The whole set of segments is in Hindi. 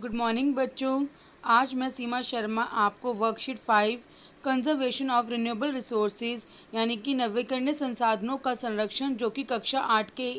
गुड मॉर्निंग बच्चों। आज मैं सीमा शर्मा आपको worksheet 5 conservation of renewable resources यानी कि नवीकरणीय संसाधनों का संरक्षण जो कि कक्षा 8 के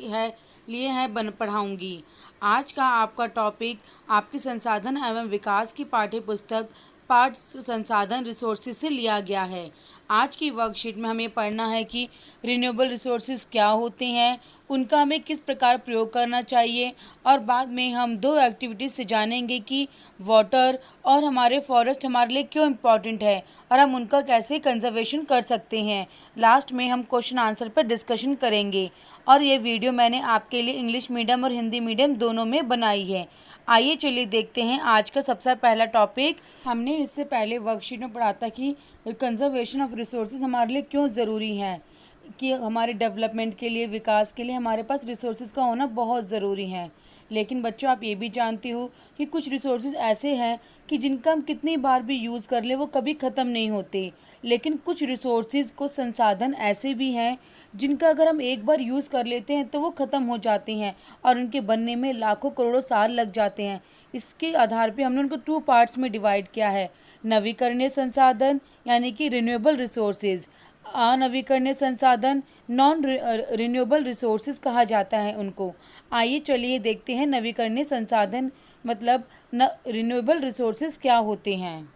लिए है पढ़ाऊँगी। आज का आपका टॉपिक आपकी संसाधन एवं विकास की पाठ्य पुस्तक पाठ संसाधन रिसोर्सेज से लिया गया है। आज की वर्कशीट में हमें पढ़ना है कि रिन्यूएबल रिसोर्सेज क्या होते हैं, उनका हमें किस प्रकार प्रयोग करना चाहिए और बाद में हम दो एक्टिविटीज़ से जानेंगे कि वाटर और हमारे फॉरेस्ट हमारे लिए क्यों इम्पॉर्टेंट है और हम उनका कैसे कंजर्वेशन कर सकते हैं। लास्ट में हम क्वेश्चन आंसर पर डिस्कशन करेंगे और ये वीडियो मैंने आपके लिए इंग्लिश मीडियम और हिंदी मीडियम दोनों में बनाई है। आइए चलिए देखते हैं आज का सबसे पहला टॉपिक। हमने इससे पहले वर्कशीट में पढ़ा था कि कंजर्वेशन ऑफ रिसोर्सेज हमारे लिए क्यों ज़रूरी है, कि हमारे डेवलपमेंट के लिए, विकास के लिए हमारे पास रिसोर्सेज का होना बहुत ज़रूरी है। लेकिन बच्चों आप ये भी जानते हो कि कुछ रिसोर्सेज ऐसे हैं कि जिनका हम कितनी बार भी यूज़ कर ले वो कभी ख़त्म नहीं होते। लेकिन कुछ रिसोर्सेज को संसाधन ऐसे भी हैं जिनका अगर हम एक बार यूज़ कर लेते हैं तो वो ख़त्म हो जाते हैं और उनके बनने में लाखों करोड़ों साल लग जाते हैं। इसके आधार पे हमने उनको 2 पार्ट्स में डिवाइड किया है। नवीकरणीय संसाधन यानी कि रिन्यूएबल रिसोर्सेज, अनवीकरणीय संसाधन नॉन रिन्यूएबल रिसोर्सेज कहा जाता है उनको। आइए चलिए देखते हैं नवीकरणीय संसाधन मतलब रिन्यूएबल रिसोर्सेज क्या होते हैं।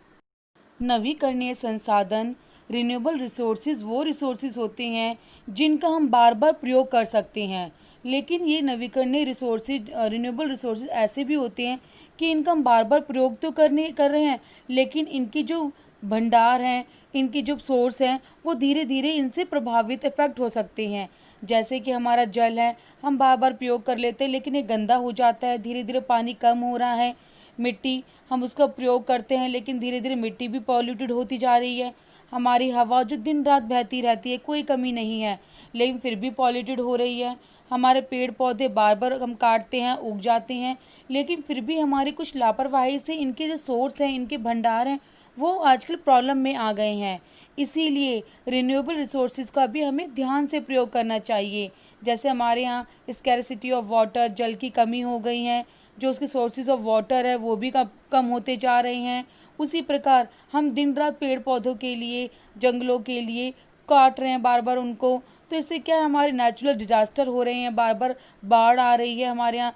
नवीकरणीय संसाधन रिन्यूएबल रिसोर्सेज वो रिसोर्सेज होते हैं जिनका हम बार बार प्रयोग कर सकते हैं। लेकिन ये नवीकरणीय रिसोर्सेज रिन्यूएबल रिसोर्सेज ऐसे भी होते हैं कि इनका हम बार बार प्रयोग तो कर रहे हैं, लेकिन इनकी जो भंडार हैं, इनकी जो सोर्स हैं, वो धीरे धीरे इनसे प्रभावित इफेक्ट हो सकते हैं। जैसे कि हमारा जल है, हम बार बार प्रयोग कर लेते हैं लेकिन ये गंदा हो जाता है, धीरे धीरे पानी कम हो रहा है। मिट्टी, हम उसका प्रयोग करते हैं लेकिन धीरे धीरे मिट्टी भी पॉल्यूटेड होती जा रही है। हमारी हवा जो दिन रात बहती रहती है, कोई कमी नहीं है, लेकिन फिर भी पॉल्यूटेड हो रही है। हमारे पेड़ पौधे बार बार हम काटते हैं, उग जाते हैं, लेकिन फिर भी हमारी कुछ लापरवाही से इनके जो सोर्स हैं, इनके भंडार हैं, वो आजकल प्रॉब्लम में आ गए हैं। इसीलिए रिन्यूएबल रिसोर्सेज का भी हमें ध्यान से प्रयोग करना चाहिए। जैसे हमारे यहाँ स्कैरसिटी ऑफ वाटर, जल की कमी हो गई है, जो उसके सोर्सेज ऑफ वाटर है वो भी कम होते जा रहे हैं। उसी प्रकार हम दिन रात पेड़ पौधों के लिए, जंगलों के लिए काट रहे हैं बार बार उनको, तो इससे क्या है, हमारे नेचुरल डिजास्टर हो रहे हैं, बार बार बाढ़ आ रही है हमारे यहाँ,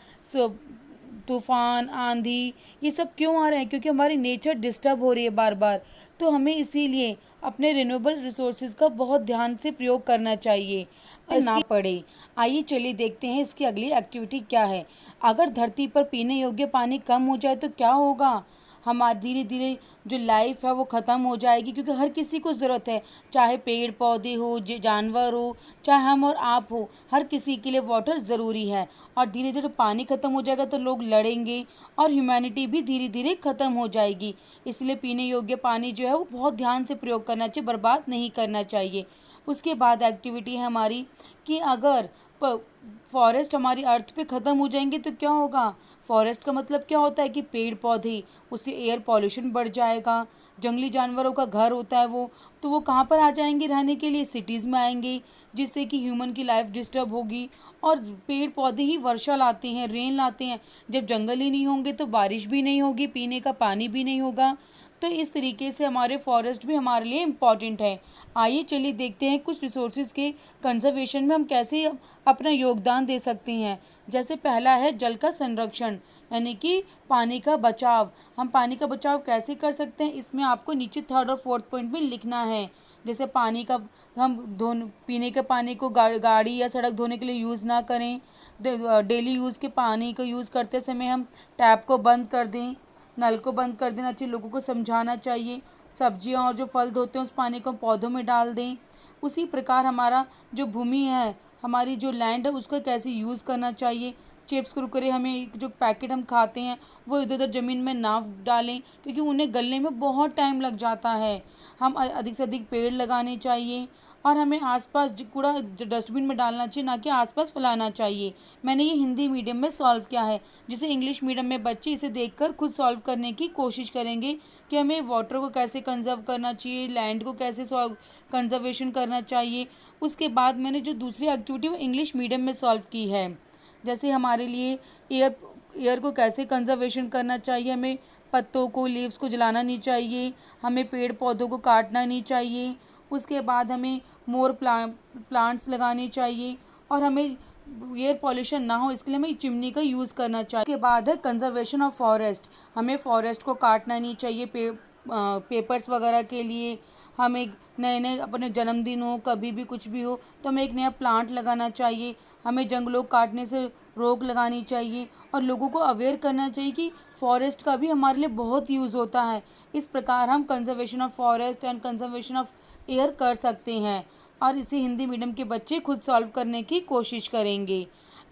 तूफान, आंधी, ये सब क्यों आ रहे हैं? क्योंकि हमारी नेचर डिस्टर्ब हो रही है बार बार। तो हमें इसीलिए अपने रिन्यूएबल रिसोर्सेज का बहुत ध्यान से प्रयोग करना चाहिए ना पड़े। आइए चलिए देखते हैं इसकी अगली एक्टिविटी क्या है। अगर धरती पर पीने योग्य पानी कम हो जाए तो क्या होगा? हमारी धीरे धीरे जो लाइफ है वो ख़त्म हो जाएगी, क्योंकि हर किसी को ज़रूरत है, चाहे पेड़ पौधे हो, जानवर हो, चाहे हम और आप हो, हर किसी के लिए वाटर ज़रूरी है। और धीरे धीरे पानी ख़त्म हो जाएगा तो लोग लड़ेंगे और ह्यूमैनिटी भी धीरे धीरे ख़त्म हो जाएगी। इसलिए पीने योग्य पानी जो है वो बहुत ध्यान से प्रयोग करना चाहिए, बर्बाद नहीं करना चाहिए। उसके बाद एक्टिविटी है हमारी कि अगर फॉरेस्ट हमारी अर्थ पे ख़त्म हो जाएंगे तो क्या होगा? फॉरेस्ट का मतलब क्या होता है कि पेड़ पौधे, उससे एयर पॉल्यूशन बढ़ जाएगा। जंगली जानवरों का घर होता है वो, तो वो कहाँ पर आ जाएंगे रहने के लिए? सिटीज़ में आएंगे, जिससे कि ह्यूमन की लाइफ डिस्टर्ब होगी। और पेड़ पौधे ही वर्षा लाते हैं, रेन लाते हैं। जब जंगल ही नहीं होंगे तो बारिश भी नहीं होगी, पीने का पानी भी नहीं होगा। तो इस तरीके से हमारे फॉरेस्ट भी हमारे लिए इम्पॉर्टेंट है। आइए चलिए देखते हैं कुछ रिसोर्सेज के कंजर्वेशन में हम कैसे अपना योगदान दे सकते हैं। जैसे पहला है जल का संरक्षण, यानी कि पानी का बचाव। हम पानी का बचाव कैसे कर सकते हैं, इसमें आपको नीचे 3rd और 4th पॉइंट में लिखना है। जैसे पानी का हम पीने के पानी को गाड़ी या सड़क धोने के लिए यूज़ ना करें। डेली यूज़ के पानी को यूज़ करते समय हम टैप को बंद कर दें, नल को बंद कर देना चाहिए, लोगों को समझाना चाहिए। सब्जियां और जो फल धोते हैं उस पानी को पौधों में डाल दें। उसी प्रकार हमारा जो भूमि है, हमारी जो लैंड है, उसका कैसे यूज़ करना चाहिए। चिप्स कुरकुरे हमें जो पैकेट हम खाते हैं वो इधर उधर ज़मीन में ना डालें, क्योंकि उन्हें गलने में बहुत टाइम लग जाता है। हम अधिक से अधिक पेड़ लगाने चाहिए और हमें आसपास कूड़ा डस्टबिन में डालना चाहिए, ना कि आसपास फैलाना चाहिए। मैंने ये हिंदी मीडियम में सॉल्व किया है, जिसे इंग्लिश मीडियम में बच्चे इसे देखकर खुद सॉल्व करने की कोशिश करेंगे कि हमें वाटर को कैसे कंजर्व करना चाहिए, लैंड को कैसे कंजर्वेशन करना चाहिए। उसके बाद मैंने जो दूसरी एक्टिविटी वो इंग्लिश मीडियम में सॉल्व की है। जैसे हमारे लिए एयर को कैसे कंजर्वेशन करना चाहिए, हमें पत्तों को, लीव्स को जलाना नहीं चाहिए, हमें पेड़ पौधों को काटना नहीं चाहिए, उसके बाद हमें मोर प्लांट्स लगाने चाहिए, और हमें एयर पॉल्यूशन ना हो इसके लिए हमें चिमनी का यूज़ करना चाहिए। उसके बाद है कंजर्वेशन ऑफ फॉरेस्ट, हमें फॉरेस्ट को काटना नहीं चाहिए पेपर्स वगैरह के लिए। हमें नए नए अपने जन्मदिन हो, कभी भी कुछ भी हो, तो हमें एक नया प्लांट लगाना चाहिए। हमें जंगलों काटने से रोक लगानी चाहिए और लोगों को अवेयर करना चाहिए कि फॉरेस्ट का भी हमारे लिए बहुत यूज़ होता है। इस प्रकार हम conservation of forest and conservation of air कर सकते हैं, और इसे हिंदी मीडियम के बच्चे खुद सॉल्व करने की कोशिश करेंगे।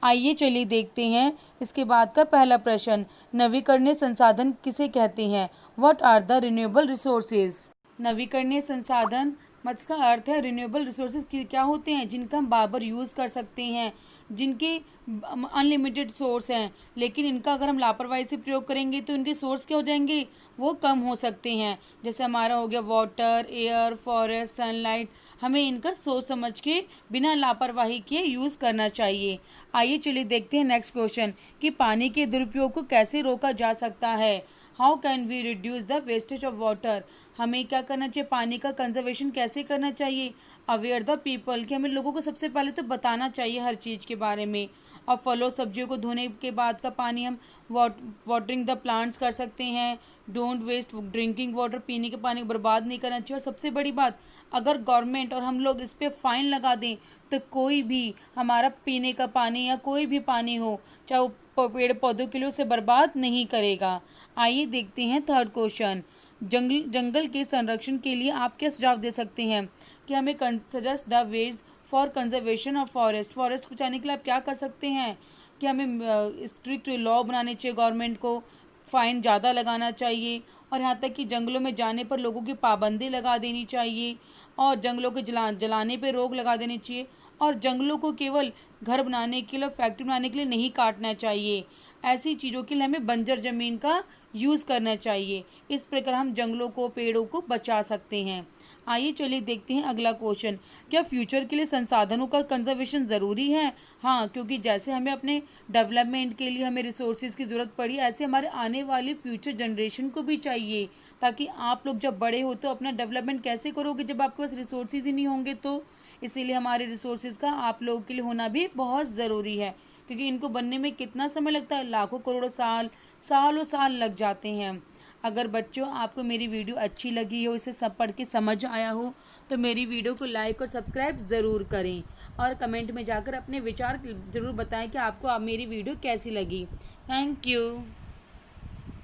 आइए चलिए देखते हैं इसके बाद का पहला प्रश्न, नवीकरणीय संसाधन किसे कहते हैं? What are the renewable resources? नवीकरणीय संसाधन मत का अर्थ है रिन्यूएबल रिसोर्सेज क्या होते हैं? जिनका हम बार बार यूज़ कर सकते हैं, जिनके अनलिमिटेड सोर्स हैं, लेकिन इनका अगर हम लापरवाही से प्रयोग करेंगे तो इनके सोर्स क्या हो जाएंगे? वो कम हो सकते हैं। जैसे हमारा हो गया वाटर, एयर, फॉरेस्ट, सनलाइट, हमें इनका सोच समझ के बिना लापरवाही के यूज़ करना चाहिए। आइए चलिए देखते हैं नेक्स्ट क्वेश्चन कि पानी के दुरुपयोग को कैसे रोका जा सकता है? How can we reduce the wastage of water? हमें क्या करना चाहिए? पानी का कंजर्वेशन कैसे करना चाहिए? अवेयर द पीपल, कि हमें लोगों को सबसे पहले तो बताना चाहिए हर चीज़ के बारे में। और फलों सब्जियों को धोने के बाद का पानी हम वाटरिंग द प्लांट्स कर सकते हैं। डोंट वेस्ट ड्रिंकिंग वाटर, पीने के पानी को बर्बाद नहीं करना चाहिए। और सबसे बड़ी बात, अगर गवर्नमेंट और हम लोग इस पर फाइन लगा दें तो कोई भी हमारा पीने का पानी या कोई भी पानी हो, चाहे वो पेड़ पौधों के लिए, उसे बर्बाद नहीं करेगा। आइए देखते हैं थर्ड क्वेश्चन, जंगल के संरक्षण के लिए आप क्या सुझाव दे सकते हैं? कि हमें suggest the ways for conservation of forest को बचाने के लिए आप क्या कर सकते हैं? कि हमें स्ट्रिक्ट लॉ बनाने चाहिए, गवर्नमेंट को फ़ाइन ज़्यादा लगाना चाहिए, और यहाँ तक कि जंगलों में जाने पर लोगों की पाबंदी लगा देनी चाहिए, और जंगलों के जलाने पर रोक लगा देनी चाहिए, और जंगलों को केवल घर बनाने के लिए, फैक्ट्री बनाने के लिए नहीं काटना चाहिए। ऐसी चीज़ों के लिए हमें बंजर ज़मीन का यूज़ करना चाहिए। इस प्रकार हम जंगलों को, पेड़ों को बचा सकते हैं। आइए चलिए देखते हैं अगला क्वेश्चन, क्या फ्यूचर के लिए संसाधनों का कंजर्वेशन ज़रूरी है? हाँ, क्योंकि जैसे हमें अपने डेवलपमेंट के लिए हमें रिसोर्सेज की ज़रूरत पड़ी, ऐसे हमारे आने वाली फ्यूचर जनरेशन को भी चाहिए, ताकि आप लोग जब बड़े हो तो अपना डेवलपमेंट कैसे करोगे जब आपके पास रिसोर्सेज ही नहीं होंगे? तो इसीलिए हमारे रिसोर्सेज का आप लोगों के लिए होना भी बहुत ज़रूरी है, क्योंकि इनको बनने में कितना समय लगता है? लाखों करोड़ों साल, सालों साल लग जाते हैं। अगर बच्चों आपको मेरी वीडियो अच्छी लगी हो, इसे सब पढ़ के समझ आया हो, तो मेरी वीडियो को लाइक और सब्सक्राइब ज़रूर करें, और कमेंट में जाकर अपने विचार ज़रूर बताएं कि आपको मेरी वीडियो कैसी लगी। Thank you.